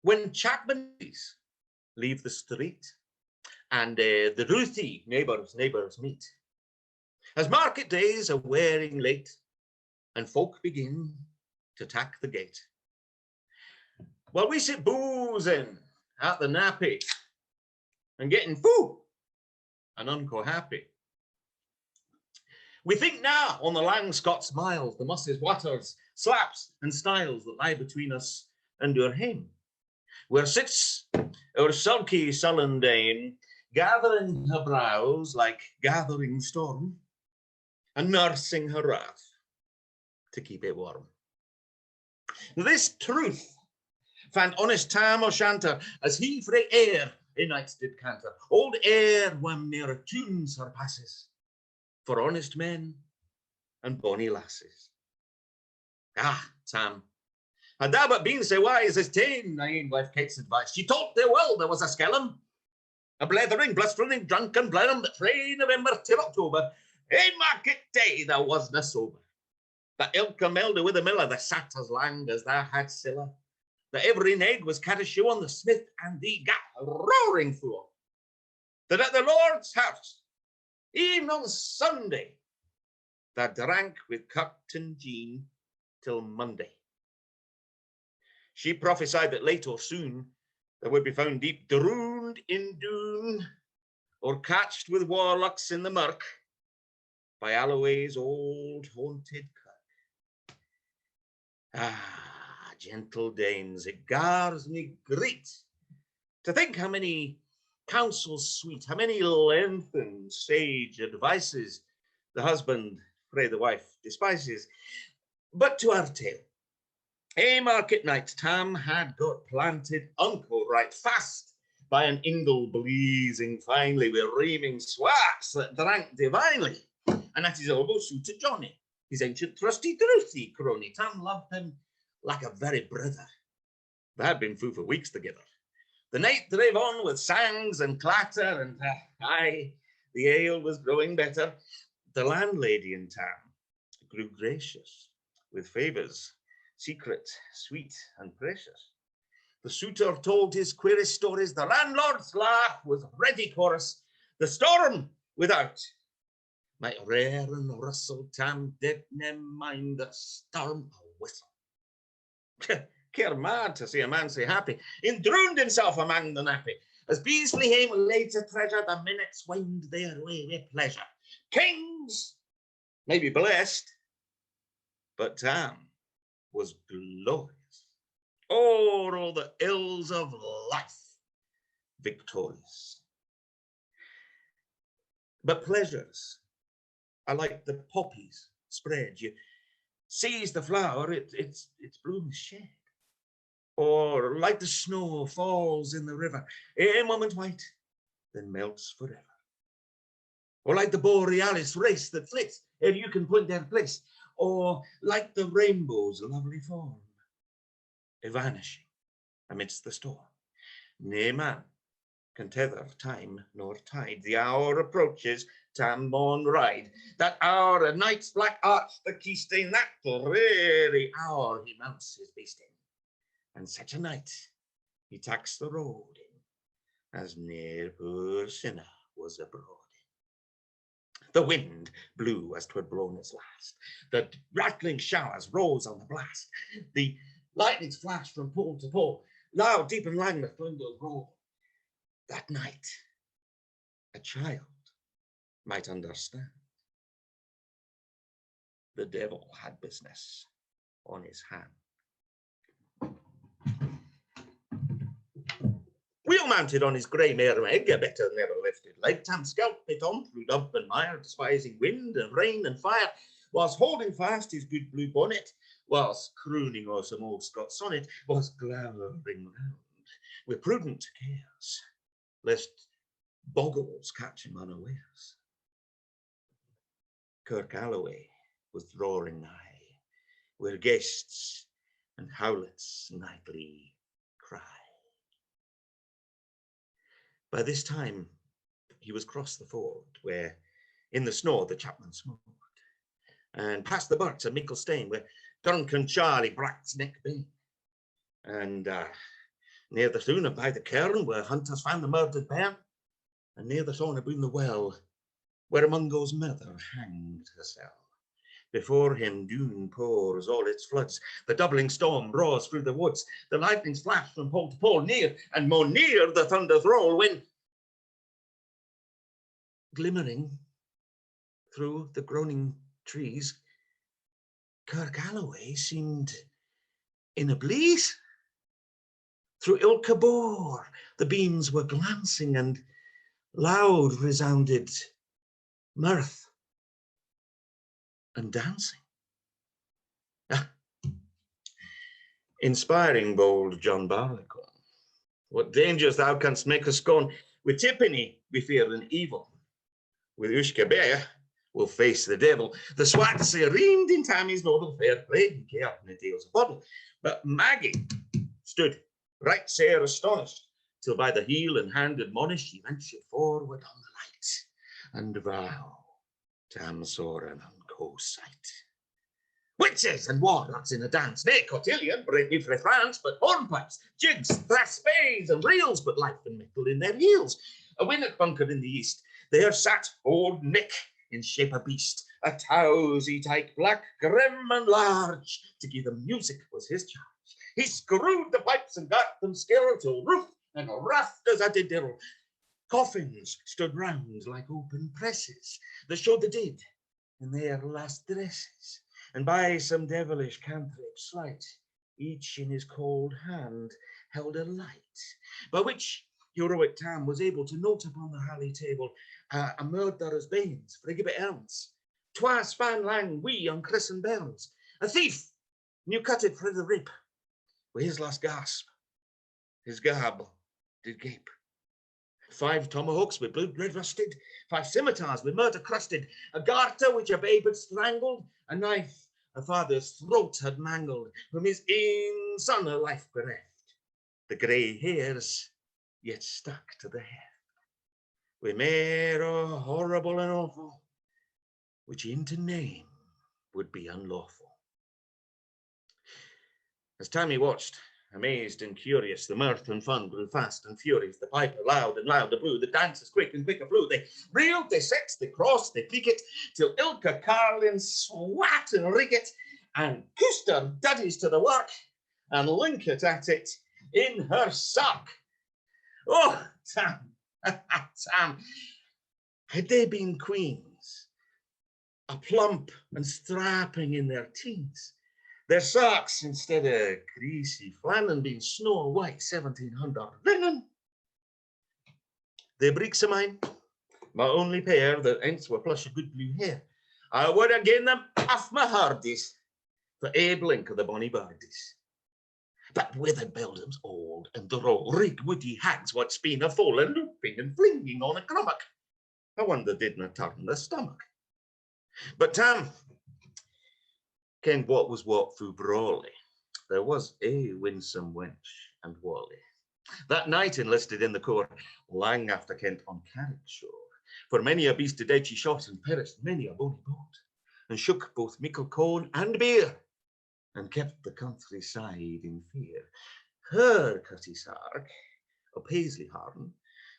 When chapmans leave the street, and the ruthy neighbours meet, as market days are wearing late, and folk begin to tack the gate, while we sit boozing at the nappy, and getting foo and unco happy. We think now on the lang Scots miles, the musses, waters, slaps and styles that lie between us and our hame, where sits our sulky sullen dame, gathering her brows like gathering storm, and nursing her wrath to keep it warm. This truth fand honest Tam O'Shanter as he frae air in nights did canter. Old air when near tunes her passes, for honest men and bonny lasses. Ah, Tam, had thou but been so wise as ta'en thy ain wife Kate's advice, she taught thee well there was a skellum, a blethering, blustering, drunken blenheim that frae November till October, in market day thou wasna sober. That ilka melder with a miller, that sat as lang as thou had siller, that every neg was cat a shoe on the smith and thee gat roaring full. That at the Lord's house, even on Sunday, that drank with Captain Jean till Monday. She prophesied that late or soon there would be found deep drooned in Doon, or catched with warlocks in the murk by Alloway's old haunted kirk. Ah, gentle dames, it gars me great to think how many counsels sweet, how many lengthened sage advices the husband frae the wife despises. But to our tale. A market night, Tam had got planted unco right fast by an ingle blazing finely with reaming swats that drank divinely, and at his elbow suited Johnny, his ancient trusty truthy crony. Tam loved him like a very brother. They had been fou for weeks together. The night drave on with sangs and clatter, and aye, the ale was growing better. The landlady in Tam grew gracious, with favours secret, sweet and precious. The suitor told his queerest stories, the landlord's laugh was ready chorus, the storm without might rare and rustle. Tam didna mind the storm a whistle. Care mad to see a man so happy, indrooned himself among the nappy, as Beasley hame laid to treasure, the minutes wind their way with pleasure. Kings may be blessed, but Tam was glorious. O'er all the ills of life, victorious. But pleasures are like the poppies spread. You seize the flower, its bloom is shed. Or like the snow falls in the river, a moment white, then melts forever. Or like the borealis race that flits ere you can point their place. Or like the rainbow's lovely form, vanishing amidst the storm. Nae man can tether time nor tide. The hour approaches, Tam maun ride. That hour, a night's black arch the keystone, that dreary hour he mounts his beast in. And such a night he tacks the road in, as near poor sinner was abroad. The wind blew as 'twad blown its last. The rattling showers rose on the blast. The lightnings flashed from pole to pole. Loud, deep and lang the thunders roll. That night, a child might understand. The devil had business on his hand. Wheel mounted on his grey mare Meg, a better never lifted leg, Tam scalped it on through dump and mire, despising wind and rain and fire, whilst holding fast his good blue bonnet, whilst crooning o'er some old Scots sonnet, was glowering round with prudent cares, lest boggles catch him unawares. Kirk Alloway was drawing nigh, where guests and howlets nightly cry. By this time, he was crossed the ford, where in the snow the chapman smoked, and past the birks of Mickle Stane, where drunken Charlie brack's neck bane. And Near the Lluna by the cairn, where hunters found the murdered bairn, and near the thorn aboon the well, where Mungo's mother hanged herself. Before him Doon pours all its floods, the doubling storm roars through the woods, the lightnings flash from pole to pole, near and more near the thunders roll, when, glimmering through the groaning trees, Kirk Alloway seemed in a blaze. Through Ilka Bore the beams were glancing, and loud resounded mirth and dancing. Inspiring bold John Barleycorn, what dangers thou canst make us scorn. With Tippany we fear an evil, with Ushka Bear we'll face the devil. The swats say reamed in Tammy's noble fair, played care in the deals a bottle. But Maggie stood right sair astonished, till by the heel and hand admonished, she ventured forward on the light, and vow Tam saw an unco sight. Witches and warlocks in a dance, nae cotillion, bravely frae France, but hornpipes, jigs, thrash spades and reels, but life and metal in their heels. A winnock bunker in the east, there sat old Nick in shape a beast, a towsy tyke, black, grim and large, to give them music was his charge. He screwed the pipes and got them skill till roof and rafters at the diddle. Coffins stood round like open presses that showed the dead in their last dresses, and by some devilish cantrip slight, each in his cold hand held a light, by which heroic Tam was able to note upon the halley table a murderer's banes, frigibit elms, twa span lang wee on christened bells, a thief new cutted frae the rib, with his last gasp, his garb did gape. 5 tomahawks with blood red rusted, 5 scimitars with murder crusted, a garter which a babe had strangled, a knife a father's throat had mangled, from his ain son a life bereft. The grey hairs yet stuck to the head, with mair horrible and awful, which e'en to name would be unlawful. As Tammy watched, amazed and curious, the mirth and fun grew fast and furious. The piper loud and louder blew, the dancers quick and quicker flew. They reeled, they sexed, they crossed, they cleekit, till Ilka Carlin swat and rig it, and Custer duddies to the work, and Linkit at it in her sock. Oh, Tam, Tam, had they been queens, a plump and strapping in their teens, their socks, instead of greasy flannan, being snow white 1700 linen. The breeks of mine, my only pair, that ents were plush of good blue hair, I would have given them off my hardies for a blink of the bonny birdies. But withered beldams old and droll, rig woody hags what's been a fall and looping and flinging on a crummock, I wonder didna turn the stomach. But Tam kenned what was what through Brawley. There was a winsome wench and Wally, that night enlisted in the corps, lang after Kent on Carrick shore. For many a beast to dead she shot, and perished many a bonny boat, and shook both mickle cone and beer, and kept the countryside in fear. Her cutty sark, a paisley harn,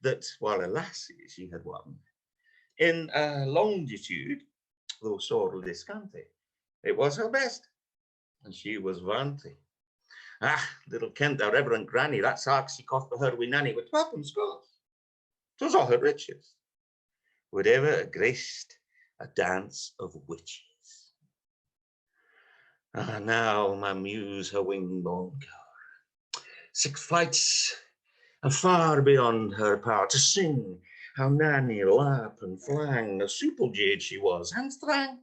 that while a lassie she had won, in a longitude, though sorely scanty, it was her best, and she was vanity. Ah, little kent our reverend granny, that sark she cost for her wee nanny with 12 scores. 'Twas all her riches, would ever graced a dance of witches. Ah, now my muse her wing-born car, 6 flights afar beyond her power to sing, how Nanny lap and flang, a supple jade she was, and strang.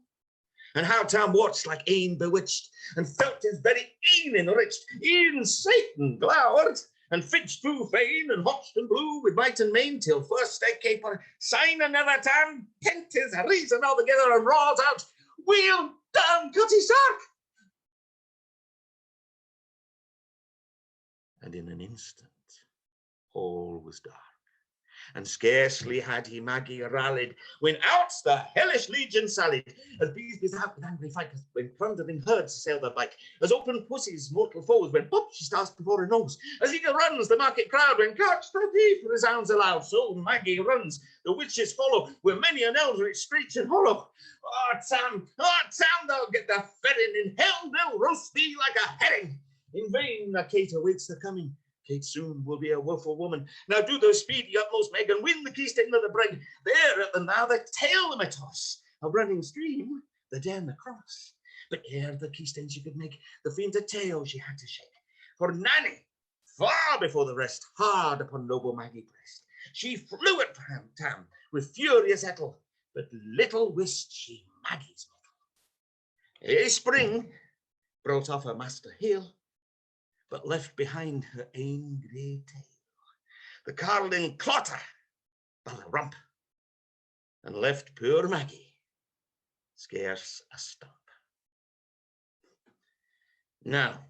And how Tam watched like ane bewitched, and felt his very een enriched, e'en Satan glowered, and fidged through fain, and hotched and blew with might and main, till first they caper, sign another Tam, tent his reason altogether, and roars out, "Wheel down, cutty sark!" And in an instant all was dark, And scarcely had he Maggie rallied, when out the hellish legion sallied, as bees beat out with angry fight, when plundering herds assail their bike, as open pussy's mortal foes, when pop she starts before her nose, as eager runs the market crowd, when catch the thief resounds aloud, so Maggie runs, the witches follow, where many an eldritch screech and hollow. Oh, Tam, thou get the ferrin, in hell they'll roast thee like a herring. In vain the Kate awaits the coming. Kate soon will be a woeful woman. Now do thou speed the utmost, Meg, and win the keystone of the brig. There at the now the tail of a toss, a running stream, the den across. But ere the keystone she could make, the fiend a tail she had to shake. For Nanny, far before the rest, hard upon noble Maggie pressed. She flew at Tam with furious ettle, but little wist she Maggie's mettle. A spring brought off her master heel, but left behind her ain grey tail, the carling clotter by the rump, and left poor Maggie scarce a stump. Now,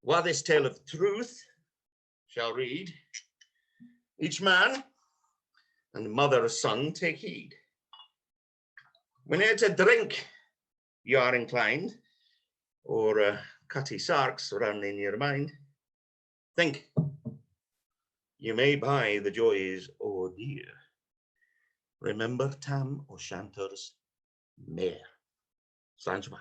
while this tale of truth shall read, each man and mother son take heed. Whene'er to drink you are inclined, or cutty sarks run in your mind, think you may buy the joys o'er dear. Remember Tam O'Shanter's mare. Slanjma.